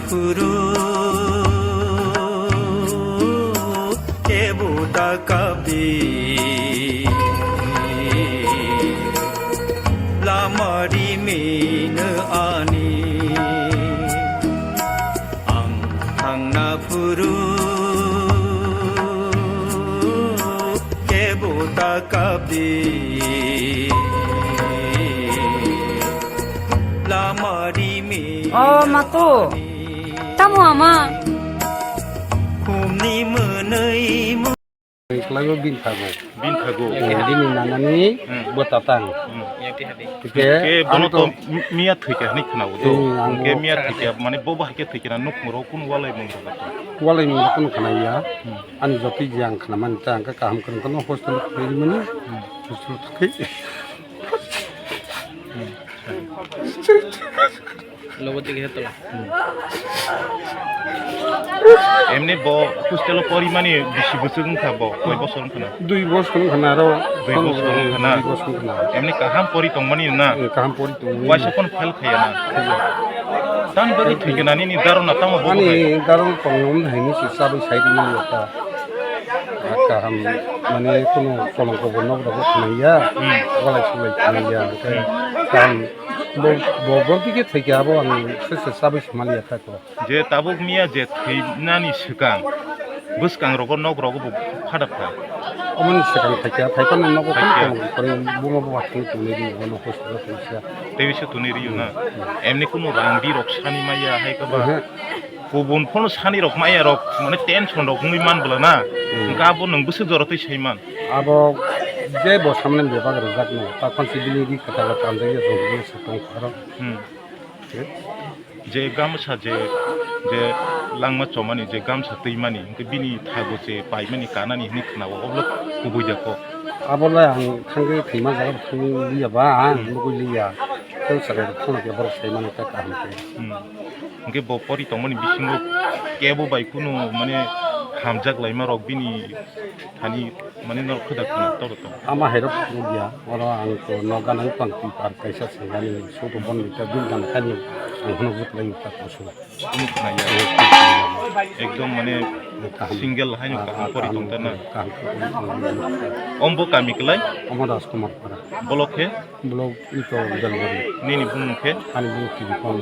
furu kebuta kabi lamari min ani ang furu kebuta kabi lamari min mako tamo ama kumni menei Kelayu bin thago Yang dini nanani botatang ke bono to miya thike ni khna udo ang ke miya thike mane boba ke thike na nuk moro kun walai mong daga walai mi kun khanaya an joti jang khnaman tang ka kaham kun kono hostel khiri mani hostel thake লবতে গেছে তো এমনি ব hostel পরিমাণে বেশি বছর খাবো কয় বছর খানা 2 বছর খানা ro 2 বছর খানা এমনি কাহাম পরি তংমানি না kaham pori tu ওয়াইসে কোন ফেল খায় না তান বগি ঠিক না নি দারো না তাম বগি ani darong tongom haini si sabai saidi ni ta kaham mane kono kolong ko bonno da khanaya walai sulai khanaya kaham বগরটি কে থেকে আবো আমি সেসে সাবে মালিয়া থাকো যে তাবুক মিয়া যে থৈনানি সিগাং বুসকাং রগ নগ রগ ফাদাফা অমন সেখান থেকে ফাইপান নগ করে বুমা বুমা তুলে দি বন হস্পিটাল থেকে তেবিসে তুনি রিউ না এমনি কোনো রাংদি রকসানি মাইয়া হাইকাবা गुबुन फन सानि रक माया रक माने टेनसन रक मुइ मान बला ना गाबो नों बुसु जरतै सैमान अब जे बो सामने बेबा गर जाकनो ता कनसिबिलिटी दी कथा ला कामदै जोगि सतों खारो जे गामसा जे लांमा चमानि जे गामसा दैमानि बिनि थागो जे पाइमानि कानानि नि खनाव अब्ला गुबै जाको आबला आं थांगे थैमा जागा थांनि लियाबा आं लुगै लिया तो सरे फुना के बर सैमानि ता कामते के बपरि तंमनि बिसिंगो केबो बाय कुनु माने हामजाक लाइमा रक बिनि थानि माने नर खोदा खोना तब आमा हेरप गुदिया और आं तो नगान पंक्ति पार कैसा सेगानि सोतो बन लिटा बिल दान खानि होनो गुत लाइ ता कसु एकदम माने सिंगल हाइनो काम परि तंता ना अम्बो कामिकलाय अमदास कुमार पारा ब्लॉक इतो जलबरी नेनि बुंखे आनि बुंखि बिफां